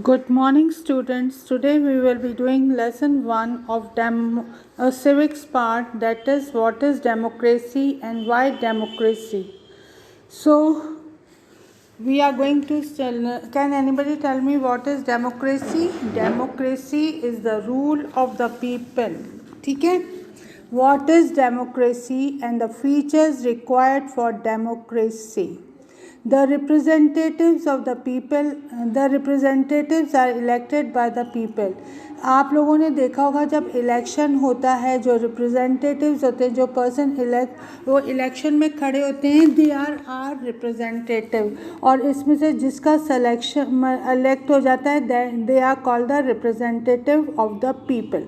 Good morning, students. Today we will be doing lesson 1 of civics part, that is, what is democracy and why democracy. So, we are going to can anybody tell me what is democracy? Democracy is the rule of the people. ठीक है? What is democracy and the features required for democracy? The representatives are elected by the people. आप लोगों ने देखा होगा जब election होता है, जो रिप्रेजेंटेटिव्स होते हैं, जो पर्सन वो इलेक्शन में खड़े होते हैं, दे आर रिप्रेजेंटेटिव, और इसमें से जिसका सिलेक्शन इलेक्ट हो जाता है they are called the representative of the people.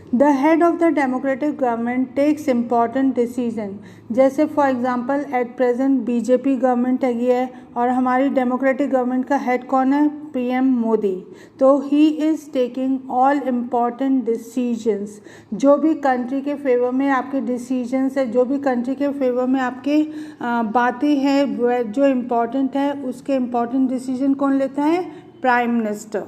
The head of the democratic government takes important decision. जैसे for example at present BJP government है और हमारी डेमोक्रेटिक गवर्नमेंट का हेड कौन है? पीएम मोदी. तो he is taking all important decisions. जो भी कंट्री के फेवर में आपके डिसीजंस है, जो भी कंट्री के फेवर में आपके बातें हैं जो इम्पॉर्टेंट है, उसके इम्पॉर्टेंट डिसीजन कौन लेता है? Prime minister.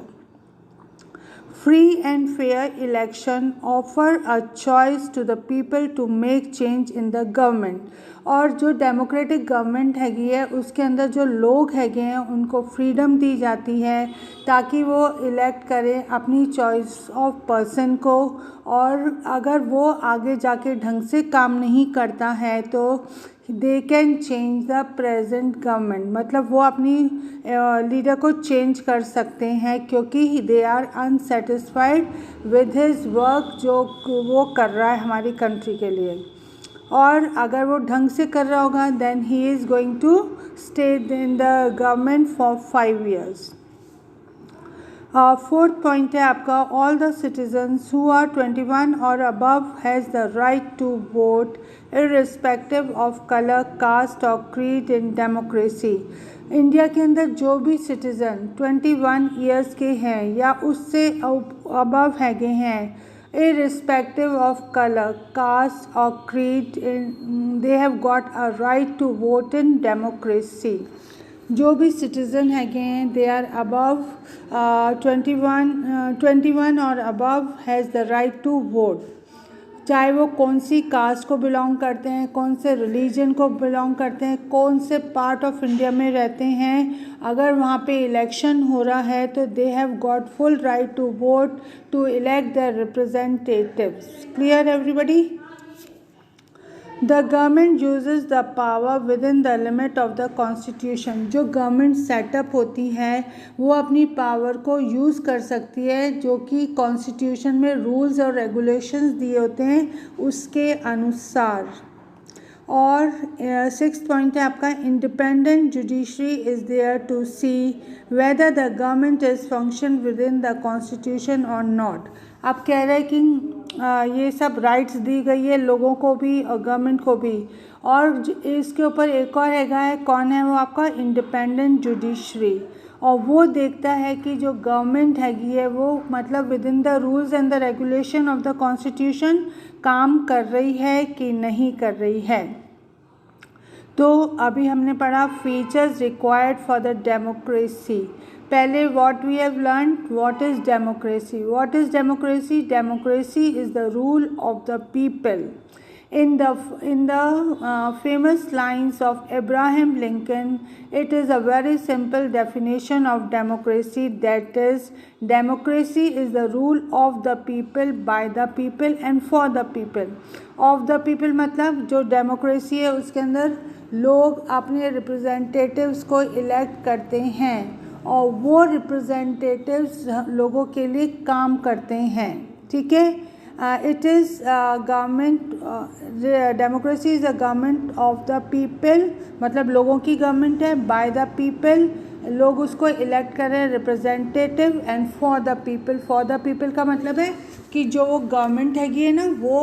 Free and fair election offer a choice to the people to make change in the government. और जो डेमोक्रेटिक गवर्नमेंट हैगी है उसके अंदर जो लोग हैगे हैं उनको फ्रीडम दी जाती है ताकि वो इलेक्ट करें अपनी चॉइस ऑफ पर्सन को, और अगर वो आगे जाके ढंग से काम नहीं करता है तो they can change the present government. मतलब वो अपनी लीडर को चेंज कर सकते हैं क्योंकि they are unsatisfied with his work जो वो कर रहा है हमारी कंट्री के लिए. और अगर वो ढंग से कर रहा होगा then he is going to stay in the government for 5 years. Fourth point है आपका, all the citizens who are 21 और above has the right to vote irrespective of colour, caste और क्रीड इन डेमोक्रेसी. इंडिया के अंदर जो भी citizen 21 years के हैं या उससे अबव हैगे हैं, irrespective of color, caste or creed, they have got a right to vote in democracy. जो भी सिटीज़न हैगे हैं दे आर अबव 21 और above has the right to vote. चाहे वो कौन सी कास्ट को बिलोंग करते हैं, कौन से रिलीजन को बिलोंग करते हैं, कौन से पार्ट ऑफ इंडिया में रहते हैं, अगर वहाँ पे इलेक्शन हो रहा है तो they have got full right to vote to elect the representatives. Clear everybody? The government uses the power within the limit of the constitution. जो गवर्नमेंट सेटअप होती है वो अपनी पावर को यूज़ कर सकती है जो कि कॉन्स्टिट्यूशन में रूल्स और रेगुलेशंस दिए होते हैं उसके अनुसार. और 6th पॉइंट है आपका, independent judiciary is there to see whether the government is function within the constitution और नॉट. आप कह रहे हैं कि ये सब राइट्स दी गई है लोगों को भी और गवर्नमेंट को भी, और इसके ऊपर एक और है, कौन है वो आपका? Independent judiciary. और वो देखता है कि जो गवर्नमेंट हैगी है वो मतलब with in the rules and the regulation of the constitution काम कर रही है कि नहीं कर रही है. तो अभी हमने पढ़ा features required for the democracy. पहले what we have learn, what is democracy. What is democracy? Democracy is the rule of the people. In the famous lines of Abraham Lincoln, it is a very simple definition of democracy, that is, democracy is the rule of the people, by the people and for the people. Of the people मतलब जो democracy है उसके अंदर लोग अपने representatives को elect करते हैं और वो representatives लोगों के लिए काम करते हैं. ठीक है? It is government, democracy is a government of the people, मतलब लोगों की गवर्नमेंट है. by the people, लोग उसको इलेक्ट कर रहे हैं representative, and for the people. For the people का मतलब है कि जो गवर्नमेंट हैगी है ना वो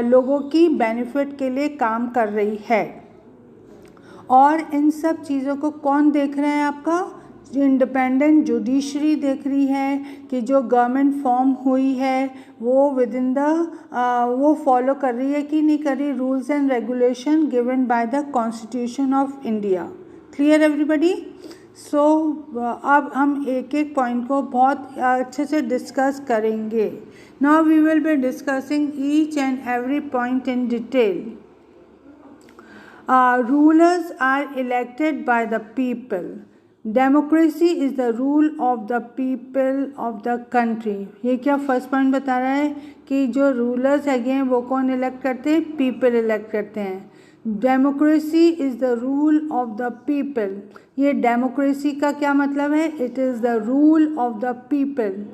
लोगों की बेनिफिट के लिए काम कर रही है. और इन सब चीज़ों को कौन देख रहे हैं? आपका इंडिपेंडेंट जुडिशरी देख रही है कि जो गवर्नमेंट फॉर्म हुई है वो विद इन द वो फॉलो कर रही है कि नहीं कर रही rules and regulation given by the constitution of India. Clear everybody? So अब हम एक एक पॉइंट को बहुत अच्छे से डिस्कस करेंगे. Now we will be discussing each and every point in detail. Rulers are elected by the people. Democracy is the rule of the people of the country. ये क्या फर्स्ट पॉइंट बता रहा है कि जो रूलर्स हैं वो कौन इलेक्ट करते हैं? पीपल इलेक्ट करते हैं. Democracy is the rule of the people. ये डेमोक्रेसी का क्या मतलब है? It is the rule of the people.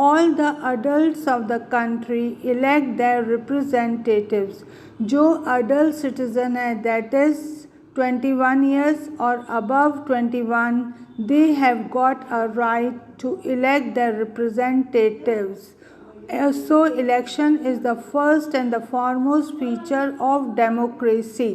All the adults of the country elect their representatives. जो adult citizen है, that is 21 years or above 21, they have got a right to elect their representatives. So election is the first and the foremost feature of democracy.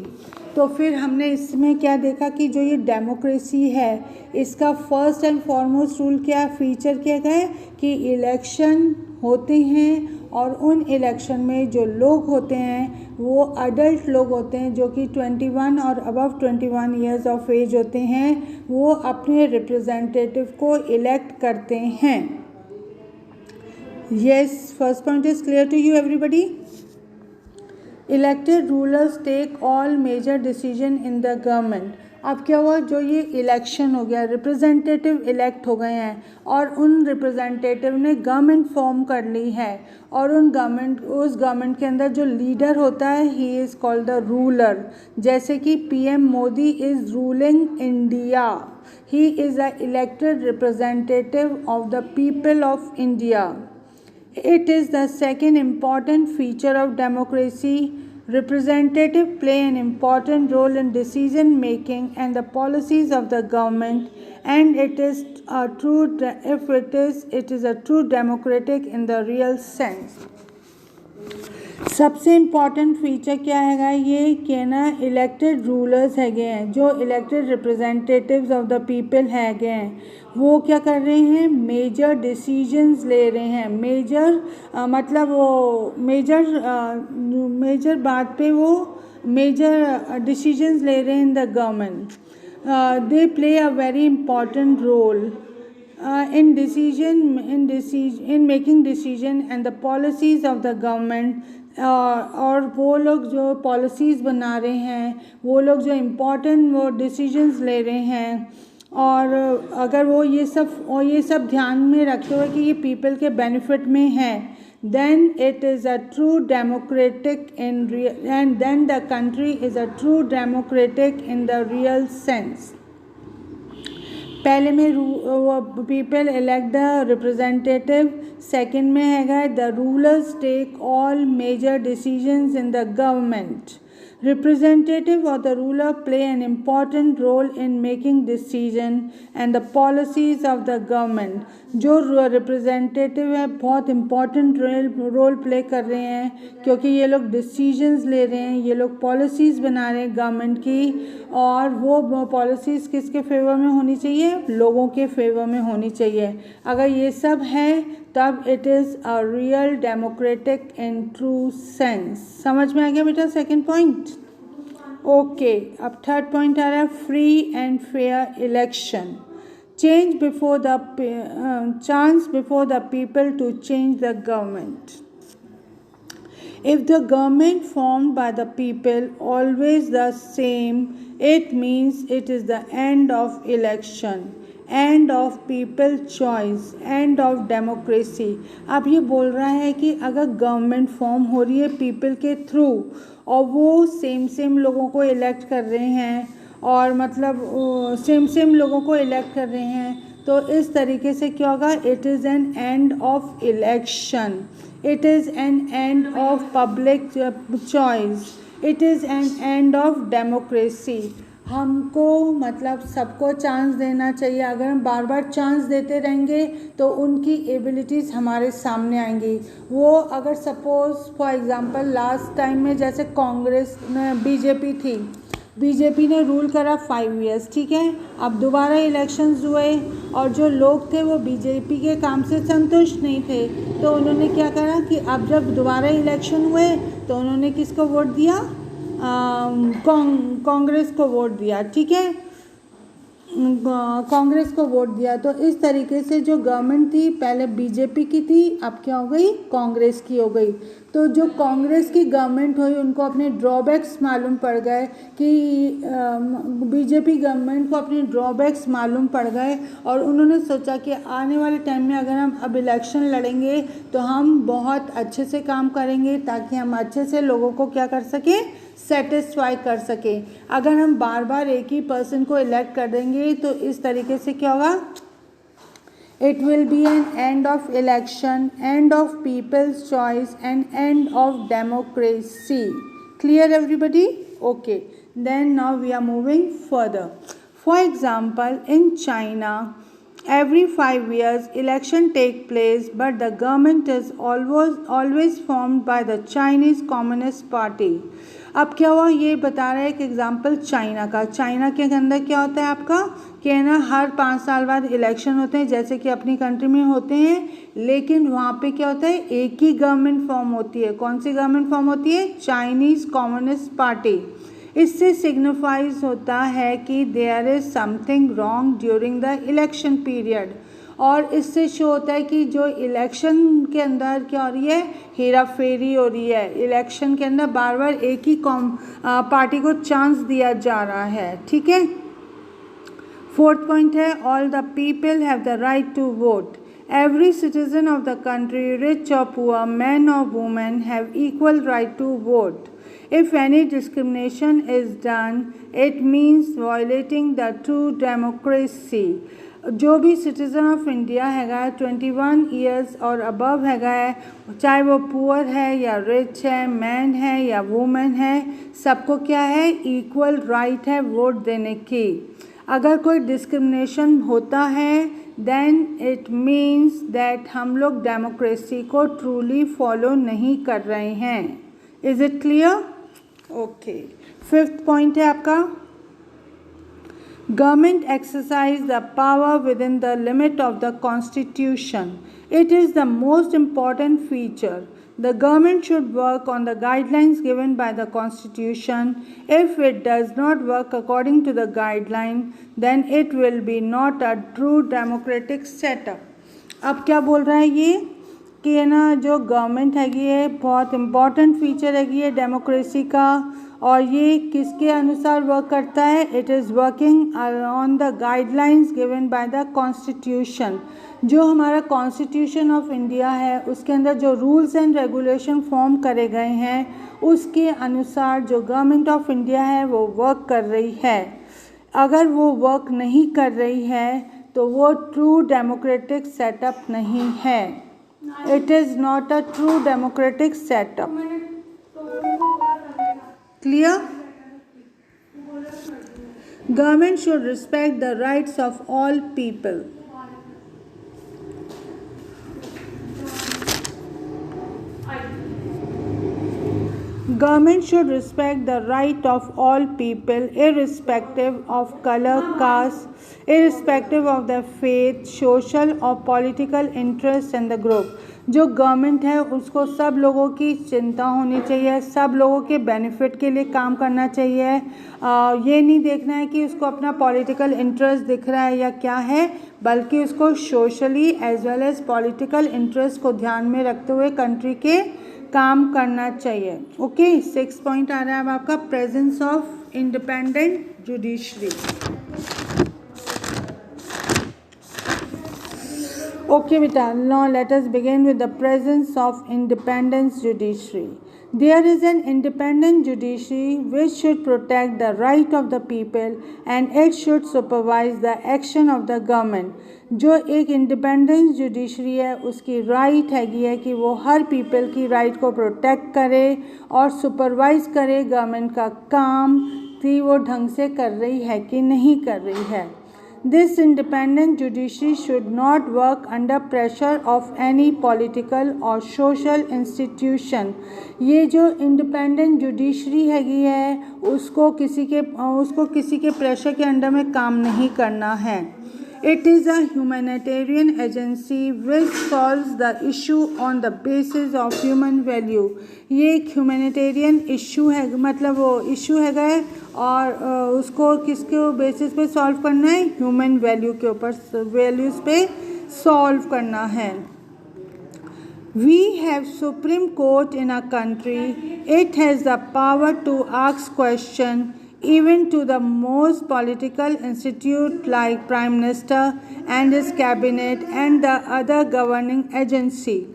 तो फिर हमने इसमें क्या देखा कि जो ये डेमोक्रेसी है इसका फर्स्ट एंड फॉरमोस्ट रूल क्या फीचर क्या है कि इलेक्शन होते हैं और उन इलेक्शन में जो लोग होते हैं वो अडल्ट लोग होते हैं जो कि 21 और अबव 21 ईयर्स ऑफ एज होते हैं. वो अपने रिप्रेजेंटेटिव को इलेक्ट करते हैं. Yes, first point is clear to you everybody. Elected rulers take all major decision in the government. अब क्या हुआ, जो ये इलेक्शन हो गया, रिप्रेजेंटेटिव इलेक्ट हो गए हैं और उन रिप्रेजेंटेटिव ने गवर्नमेंट फॉर्म कर ली है और उस गवर्नमेंट के अंदर जो लीडर होता है ही इज़ कॉल्ड द रूलर. जैसे कि PM Modi is ruling India. He is a elected representative of the people of India. It is the second important feature of democracy. Representatives play an important role in decision making and the policies of the government, and it is a true democratic in the real sense. सबसे important feature क्या है ये कि ना elected rulers हैगे हैं, जो elected representatives of the people हैगे हैं, वो क्या कर रहे हैं? मेजर डिसीजंस ले रहे हैं. मेजर मतलब वो मेजर बात पे वो मेजर डिसीजंस ले रहे हैं in the government. They play a very important role in making decision and the policies of the government. और वो लोग जो पॉलिसीज़ बना रहे हैं, वो लोग जो इम्पोर्टेंट वो डिसीजंस ले रहे हैं, और अगर वो ये सब ध्यान में रखते हुए कि ये पीपल के बेनिफिट में है, then it is a true democratic and then the country is a true democratic in the real sense. पहले में people elect the representative, second में हैगा the rulers take all major decisions in the government. Representative or the ruler play an important role in making decision and the policies of the government. जो representative है बहुत important role play कर रहे हैं क्योंकि ये लोग डिसीजंस ले रहे हैं, ये लोग पॉलिसीज़ बना रहे हैं गवर्नमेंट की, और वो पॉलिसीज़ किसके फेवर में होनी चाहिए? लोगों के फेवर में होनी चाहिए. अगर ये सब है तब it is a real democratic in true sense. समझ में आ गया बेटा सेकंड पॉइंट? ओके, अब थर्ड पॉइंट आ रहा है free and fair election. Change before the chance before the people to change the government. If the government formed by the people always the same, it means it is the end of election, end of people choice, end of democracy. अब ये बोल रहा है कि अगर government form हो रही है पीपल के थ्रू और वो सेम लोगों को इलेक्ट कर रहे हैं, और मतलब सेम लोगों को इलेक्ट कर रहे हैं, तो इस तरीके से क्या होगा? It is an end of election. It is an end of public choice. It is an end of democracy. हमको मतलब सबको चांस देना चाहिए. अगर हम बार बार चांस देते रहेंगे तो उनकी एबिलिटीज़ हमारे सामने आएंगी. वो अगर suppose for example last time में जैसे कांग्रेस में बीजेपी ने रूल करा 5 ईयर्स, ठीक है. अब दोबारा इलेक्शंस हुए और जो लोग थे वो बीजेपी के काम से संतुष्ट नहीं थे, तो उन्होंने क्या करा कि अब जब दोबारा इलेक्शन हुए तो उन्होंने किसको वोट दिया? कांग्रेस को वोट दिया, ठीक है. कांग्रेस को वोट दिया। तो इस तरीके से जो गवर्नमेंट थी पहले बीजेपी की थी, अब क्या हो गई, कांग्रेस की हो गई। तो जो कांग्रेस की गवर्नमेंट हुई उनको अपने ड्रॉबैक्स मालूम पड़ गए कि बीजेपी गवर्नमेंट को अपने ड्रॉबैक्स मालूम पड़ गए और उन्होंने सोचा कि आने वाले टाइम में अगर हम अब इलेक्शन लड़ेंगे तो हम बहुत अच्छे से काम करेंगे ताकि हम अच्छे से लोगों को क्या कर सकें, सेटिस्फाई कर सके। अगर हम बार बार एक ही पर्सन को इलेक्ट कर देंगे तो इस तरीके से क्या होगा, it will be an end of election, end of people's choice and end of democracy. Clear everybody? Okay, then now we are moving further. For example, in China every 5 years election take place, but the government is always formed by the Chinese Communist Party। अब क्या हुआ, ये बता रहा है एक example China का। China के अंदर क्या होता है आपका कि ना हर 5 साल बाद इलेक्शन होते हैं जैसे कि अपनी कंट्री में होते हैं, लेकिन वहाँ पे क्या होता है, एक ही गवर्नमेंट फॉर्म होती है। कौन सी गवर्नमेंट फॉर्म होती है? Chinese communist party. इससे सिग्निफाइज होता है कि there is something wrong during the election period, और इससे शो होता है कि जो इलेक्शन के अंदर क्या हो रही है, हेरा फेरी हो रही है। इलेक्शन के अंदर बार बार एक ही पार्टी को चांस दिया जा रहा है। ठीक है। 4th पॉइंट है, all the people have the right to vote. Every citizen of the country, rich or poor, man or woman, have equal right to vote. If any discrimination is done, it means violating the true democracy. जो भी citizen of India हैगा 21 years और above हैगा है, चाहे वो poor है या रिच है, मैन है या वुमेन है, सबको क्या है, इक्वल राइट है वोट देने की। अगर कोई डिस्क्रिमिनेशन होता है देन इट मीन्स दैट हम लोग डेमोक्रेसी को ट्रूली फॉलो नहीं कर रहे हैं। Is it clear? Okay. 5th point है आपका, government exercise the power within the limit of the constitution. It is the most important feature. The government should work on the guidelines given by the Constitution. If it does not work according to the guideline, then it will be not a true democratic setup. अब क्या बोल रहा है ये कि है ना, जो गवर्नमेंट हैगी है बहुत इम्पॉर्टेंट फीचर हैगी है डेमोक्रेसी का, और ये किसके अनुसार वर्क करता है, it is working on the guidelines given by the constitution. जो हमारा कॉन्स्टिट्यूशन ऑफ इंडिया है उसके अंदर जो रूल्स एंड रेगुलेशन फॉर्म करे गए हैं उसके अनुसार जो गवर्नमेंट ऑफ इंडिया है वो वर्क कर रही है। अगर वो वर्क नहीं कर रही है तो वो ट्रू डेमोक्रेटिक सेटअप नहीं है। It is not a true democratic setup. Clear? Government should respect the rights of all people. Government should respect the right of all people, irrespective of color, caste, irrespective of their faith, social or political interest in the group. जो government है उसको सब लोगों की चिंता होनी चाहिए, सब लोगों के बेनिफिट के लिए काम करना चाहिए। ये नहीं देखना है कि उसको अपना पॉलिटिकल इंटरेस्ट दिख रहा है या क्या है, बल्कि उसको socially as well as political interest को ध्यान में रखते हुए कंट्री के काम करना चाहिए। ओके। 6th पॉइंट आ रहा है अब आपका, presence of independent judiciary. Okay बेटा, now let us begin with the presence of independent judiciary. There is an independent judiciary which should protect the right of the people and it should supervise the action of the government। जो एक independent judiciary है उसकी right हैगी है कि वो her people की right को प्रोटेक्ट करे और सुपरवाइज करे गवर्नमेंट का काम कि वो ढंग से कर रही है कि नहीं कर रही है। This independent judiciary should not work under pressure of any political or social institution। ये जो इंडिपेंडेंट जुडिशरी हैगी है उसको किसी के प्रेशर के अंडर में काम नहीं करना है। It is a humanitarian agency which solves the issue on the basis of human value. ये एक humanitarian issue है, मतलब वो issue है और उसको किसके बेसिस पे सॉल्व करना है, ह्यूमन वैल्यू के ऊपर, वैल्यूज़ पे सॉल्व करना है. We have Supreme Court in our country. It has the power to ask question even to the most political institute like Prime Minister and his cabinet and the other governing agency.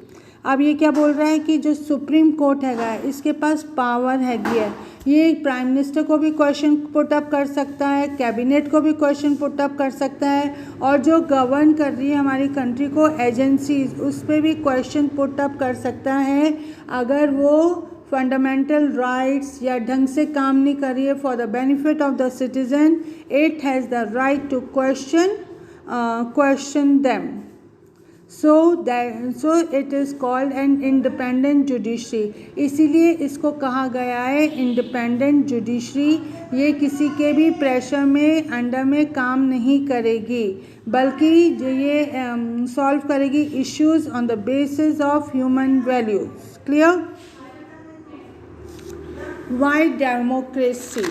अब ये क्या बोल रहा है कि जो supreme court है इसके पास पावर हैगी है, ये प्राइम मिनिस्टर को भी क्वेश्चन पुट अप कर सकता है, कैबिनेट को भी क्वेश्चन पुट अप कर सकता है, और जो गवर्न कर रही है हमारी कंट्री को एजेंसीज, उस पर भी क्वेश्चन पुट अप कर सकता है अगर वो फंडामेंटल राइट्स या ढंग से काम नहीं कर रही है for the benefit of the citizen. It has the right to question them. So it is called an independent judiciary. इसीलिए इसको कहा गया है independent judiciary. ये किसी के भी प्रेशर में अंडर में काम नहीं करेगी, बल्कि ये सॉल्व करेगी issues on the basis of human values. Clear? Why democracy?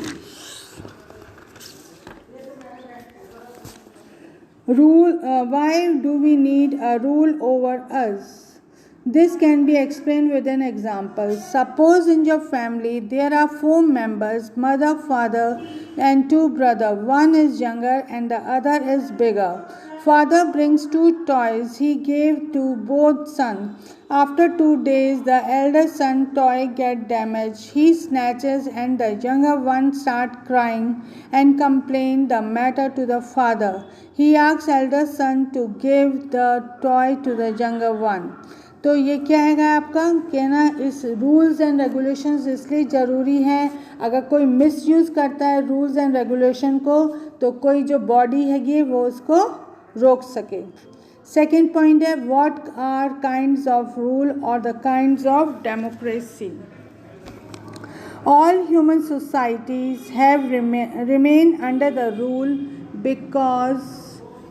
Why do we need a rule over us? This can be explained with an example. Suppose in your family there are 4 members, mother, father and 2 brothers. One is younger and the other is bigger. Father brings 2 toys he gave to both sons. After 2 days, the elder son toy get damaged. He snatches and the younger one start crying and complain the matter to the father. He asks elder son to give the toy to the younger one. तो ये क्या है आपका कहना, इस rules and regulations इसलिए ज़रूरी हैं, अगर कोई मिसयूज़ करता है रूल्स एंड रेगुलेशन को तो कोई जो बॉडी हैगी वो उसको रोक सके. सेकेंड पॉइंट है what are kinds of rule और the kinds of democracy. All human societies have remain under the rule because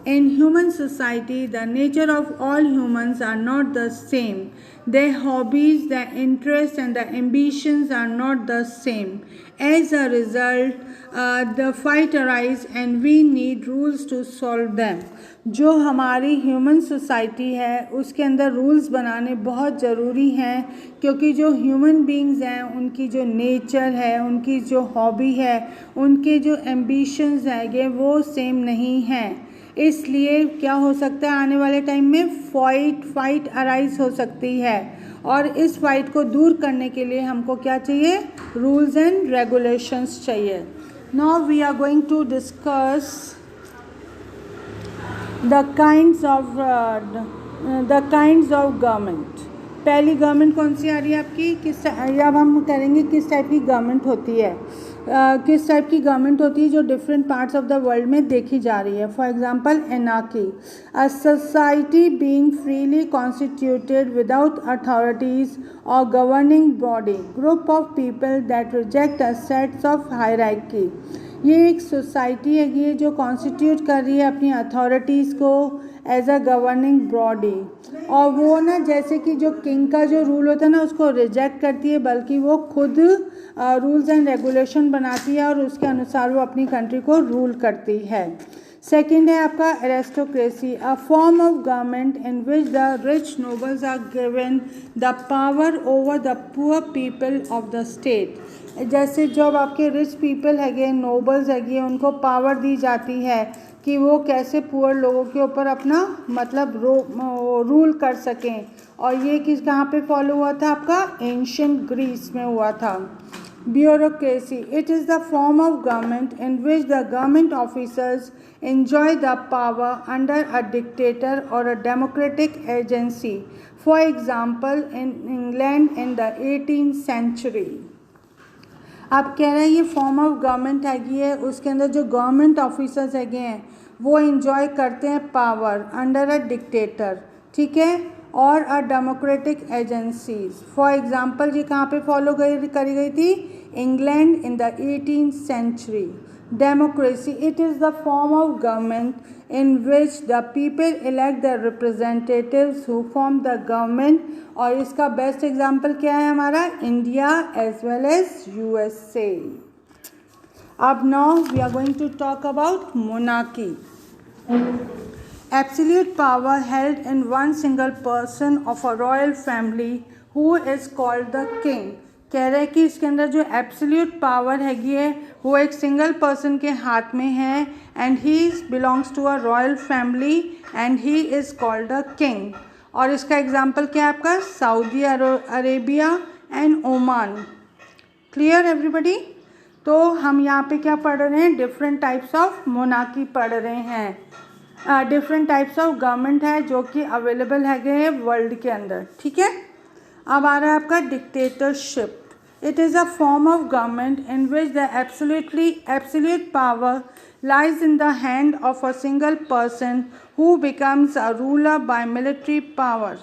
in human society the nature of all humans are not the same. Their hobbies, their interests and their ambitions are not the same. As a result, the fight arise and we need rules to solve them. जो हमारी human society है उसके अंदर rules बनाने बहुत ज़रूरी हैं, क्योंकि जो ह्यूमन बीइंग्स हैं उनकी जो नेचर है, उनकी जो हॉबी है, उनके जो एम्बिशंस हैं वो सेम नहीं हैं. इसलिए क्या हो सकता है आने वाले टाइम में फाइट अराइज हो सकती है, और इस फाइट को दूर करने के लिए हमको क्या चाहिए, रूल्स एंड रेगुलेशंस चाहिए. Now we are going to discuss the kinds of government. पहली गवर्नमेंट कौन सी आ रही है आपकी, किस, अब हम करेंगे किस टाइप की गवर्नमेंट होती है, किस टाइप की गवर्नमेंट होती है जो different parts of the world में देखी जा रही है. For example anarchy, a society being freely constituted without authorities और governing body, group of people that reject a sets of hierarchy. ये एक सोसाइटी है ये जो कॉन्स्टिट्यूट कर रही है अपनी अथॉरिटीज़ को एज अ गवर्निंग बॉडी, और वो ना जैसे कि जो किंग का जो रूल होता है ना उसको रिजेक्ट करती है, बल्कि वो खुद रूल्स एंड रेगुलेशन बनाती है और उसके अनुसार वो अपनी कंट्री को रूल करती है. सेकेंड है आपका aristocracy, a form of government in which the rich nobles are given the power over the poor people of the state. जैसे जब आपके रिच पीपल हैगे, नोबल्स हैगे, उनको पावर दी जाती है कि वो कैसे पुअर लोगों के ऊपर अपना मतलब रूल कर सकें. और ये किस कहाँ पे फॉलो हुआ था आपका, एंशिएंट ग्रीस में हुआ था. Bureaucracy, it is the form of government in which the government officers enjoy the power under a dictator or a democratic agency. For example, in England in the 18th century. अब कह रहे हैं ये form of government हैगी है, उसके अंदर जो गवर्नमेंट ऑफिसर्स हैगे हैं वो इंजॉय करते हैं पावर अंडर अ डिक्टेटर, ठीक है, और a democratic agencies. For example ये कहाँ पे फॉलो करी गई थी, England in the 18th century. Democracy, it is the form of government in which the people elect the representatives who form the government. और इसका बेस्ट एग्जाम्पल क्या है हमारा? India as well as USA. अब now we are going to talk about monarchy. Absolute power held in one single person of a royal family who is called the king. कह रहे हैं कि इसके अंदर जो एब्सोल्यूट पावर हैगी है वो एक सिंगल पर्सन के हाथ में है and he belongs to a royal family and he is called a king. और इसका एग्जांपल क्या है आपका? Saudi Arabia and Oman. Clear everybody? तो हम यहाँ पे क्या पढ़ रहे हैं? डिफरेंट टाइप्स ऑफ मोनार्की पढ़ रहे हैं. डिफरेंट टाइप्स ऑफ गवर्नमेंट है जो कि अवेलेबल है वर्ल्ड के अंदर. ठीक है. अब आ रहा है आपका dictatorship. It is a form of government in which the absolute power lies in the hand of a single person who becomes a ruler by military power.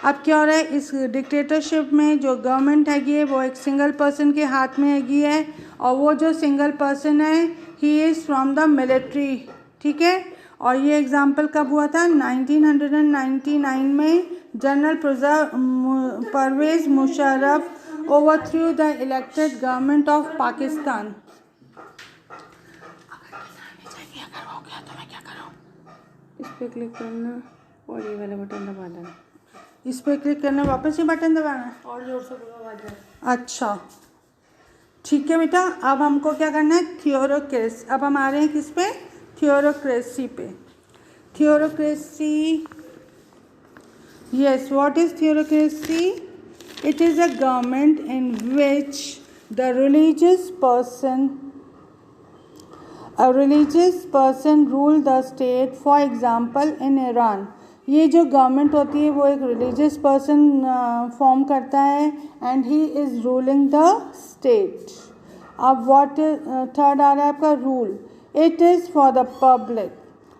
अब क्या हो रहा है? इस डिक्टेटरशिप में जो गवर्नमेंट हैगी है वो एक सिंगल पर्सन के हाथ में हैगी है और वो जो सिंगल पर्सन है he is from the military. ठीक है. और ये एग्जाम्पल कब हुआ था? 1999 में general Pervez Musharraf overthrew the elected government of Pakistan. इस पर क्लिक करना और ये वाला बटन दबा देना. इस पर क्लिक करना, वापस ही बटन दबाना और जोर से बोलो आवाज़ आए. अच्छा ठीक है बेटा. अब हमको क्या करना है? थियोरोक्रेसी. अब हम आ रहे हैं किस पे? थियोरोक्रेसी पे. थियोरोक्रेसी, yes, what is theocracy? It is a government in which the religious person rule the state. For example, in Iran, ये जो गवर्नमेंट होती है वो एक रिलीजियस पर्सन फॉर्म करता है and he is ruling the state. अब व्हाट थर्ड आ रहा है आपका? Rule. It is for the public.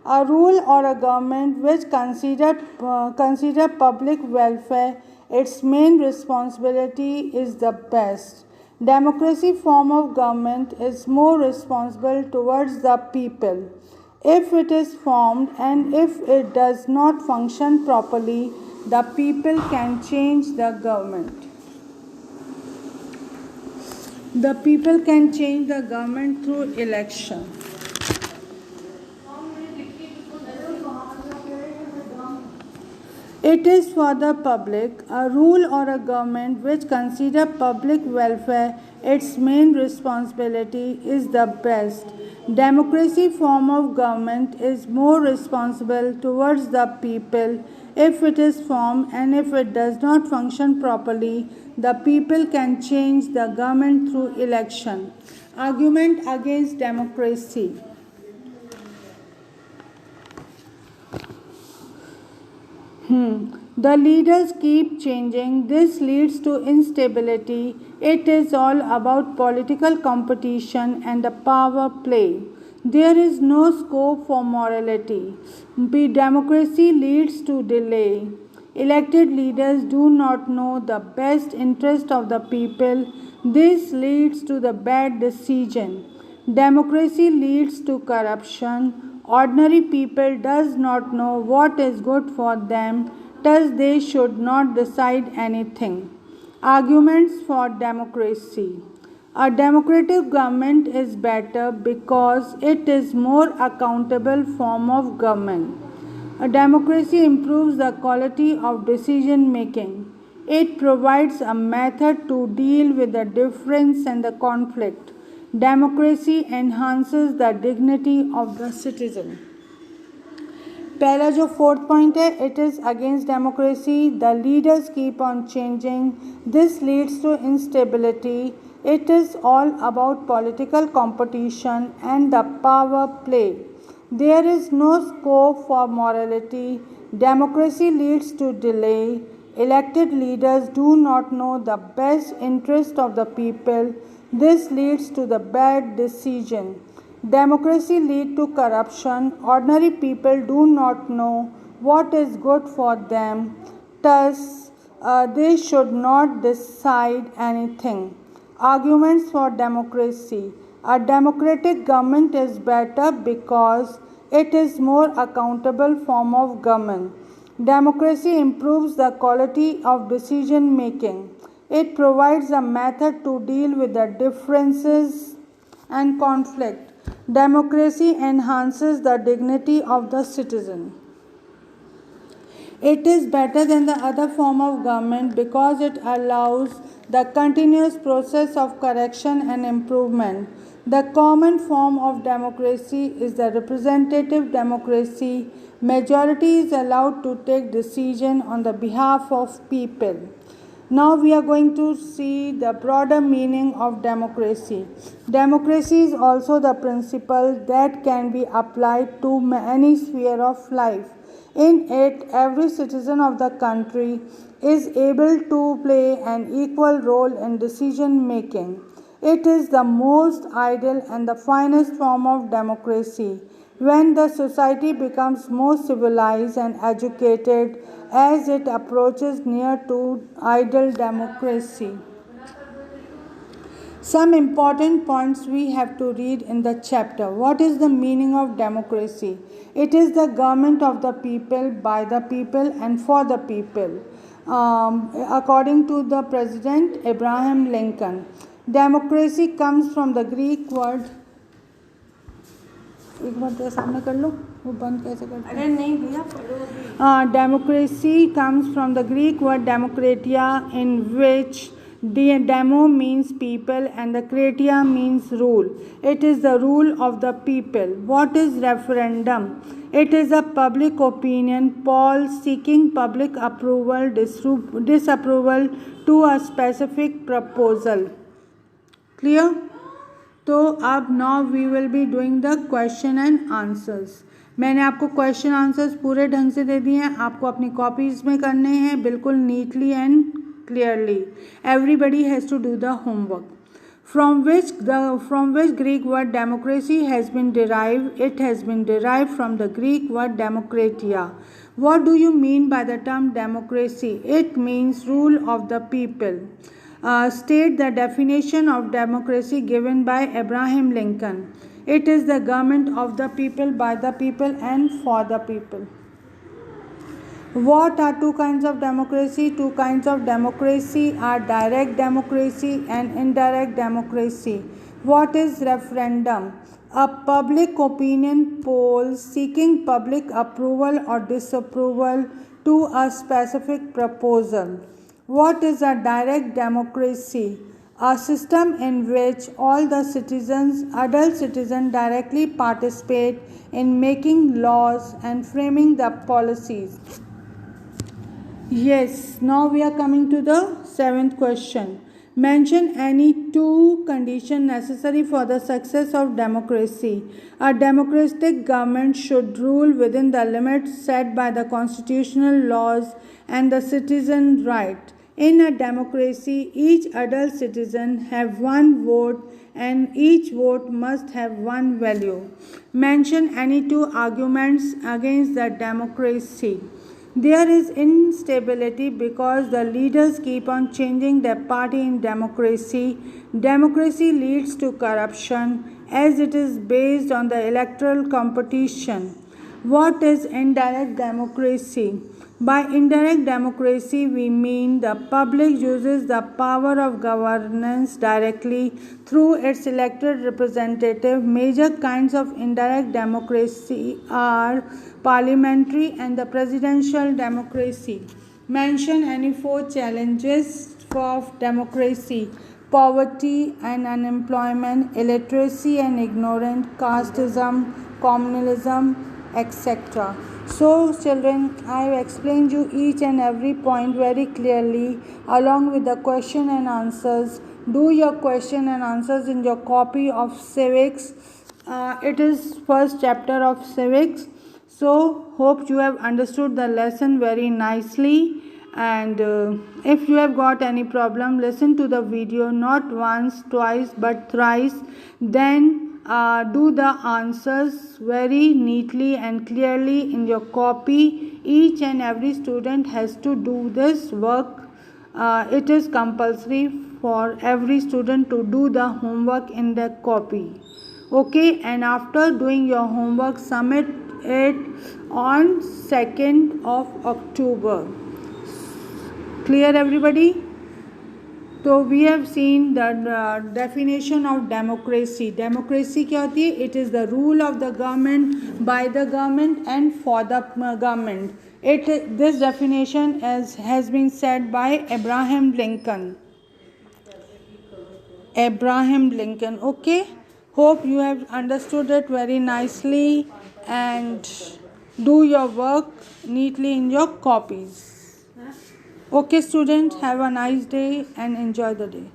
A rule or a government which consider public welfare its main responsibility is the best. Democracy form of government is more responsible towards the people. If it is formed and if it does not function properly, the people can change the government. The people can change the government through election. It is for the public. A rule or a government which consider public welfare its main responsibility is the best. Democracy form of government is more responsible towards the people. If it is formed and if it does not function properly, the people can change the government through election. Argument against democracy. The leaders keep changing. This leads to instability. It is all about political competition and the power play. There is no scope for morality. Democracy leads to delay. Elected leaders do not know the best interest of the people. This leads to the bad decision. Democracy leads to corruption. Ordinary people does not know what is good for them, thus they should not decide anything. Arguments for democracy. A democratic government is better because it is more accountable form of government. A democracy improves the quality of decision making. It provides a method to deal with the difference and the conflict. Democracy enhances the dignity of the citizen. पहला जो fourth point है, it is against democracy. The leaders keep on changing. This leads to instability. It is all about political competition and the power play. There is no scope for morality. Democracy leads to delay. Elected leaders do not know the best interest of the people. This leads to the bad decision. Democracy leads to corruption. Ordinary people do not know what is good for them. Thus, they should not decide anything. Arguments for democracy. A democratic government is better because it is more accountable form of government. Democracy improves the quality of decision making. It provides a method to deal with the differences and conflict. Democracy enhances the dignity of the citizen. It is better than the other form of government because it allows the continuous process of correction and improvement. The common form of democracy is the representative democracy. Majority is allowed to take decision on the behalf of people. Now we are going to see the broader meaning of democracy. Democracy is also the principle that can be applied to any sphere of life. In it, every citizen of the country is able to play an equal role in decision making. It is the most ideal and the finest form of democracy. When the society becomes more civilized and educated as it approaches near to ideal democracy. Some important points we have to read in the chapter. What is the meaning of democracy? It is the government of the people, by the people, and for the people. According to the President Abraham Lincoln, democracy comes from the Greek word. एक बार तेरे सामने कर लो, वो बंद कैसे करते हैं? अरे नहीं भैया पढ़ो। Democracy comes from the Greek word demokratia, in which demo means people and the kratia means rule. It is the rule of the people. What is referendum? It is a public opinion poll seeking public approval, disapproval to a specific proposal. Clear? तो अब now we will be doing the question and answers. मैंने आपको question answers पूरे ढंग से दे दिए हैं. आपको अपनी कॉपीज में करने हैं बिल्कुल neatly and clearly. Everybody has to do the homework. From which Greek word democracy has been derived? It has been derived from the Greek word demokratia. What do you mean by the term democracy? It means rule of the people. State the definition of democracy given by Abraham Lincoln. It is the government of the people, by the people, and for the people. What are two kinds of democracy? Two kinds of democracy are direct democracy and indirect democracy. What is referendum? A public opinion poll seeking public approval or disapproval to a specific proposal. What is a direct democracy? A system in which all the adult citizens directly participate in making laws and framing the policies. Yes, now we are coming to the 7th question. Mention any two conditions necessary for the success of democracy. A democratic government should rule within the limits set by the constitutional laws and the citizen right. In a democracy, each adult citizen have one vote and each vote must have one value. Mention any two arguments against the democracy. There is instability because the leaders keep on changing their party in democracy. Democracy leads to corruption as it is based on the electoral competition. What is indirect democracy? By indirect democracy, we mean the public uses the power of governance directly through its elected representative. Major kinds of indirect democracy are parliamentary and the presidential democracy. Mention any 4 challenges of democracy: poverty and unemployment, illiteracy and ignorance, casteism, communalism, etc. So children, I have explained you each and every point very clearly along with the question and answers. Do your question and answers in your copy of civics. It is first chapter of civics. So hope you have understood the lesson very nicely, and if you have got any problem, listen to the video not once, twice but thrice. Then do the answers very neatly and clearly in your copy. Each and every student has to do this work it is compulsory for every student to do the homework in the copy. Okay, and after doing your homework, submit it on 2nd of October. Clear everybody? So we have seen the definition of democracy. Democracy क्या होती है? It is the rule of the government, by the government and for the government. This definition has been said by Abraham Lincoln. Abraham Lincoln. Okay. Hope you have understood it very nicely and do your work neatly in your copies. Okay, students, have a nice day and enjoy the day.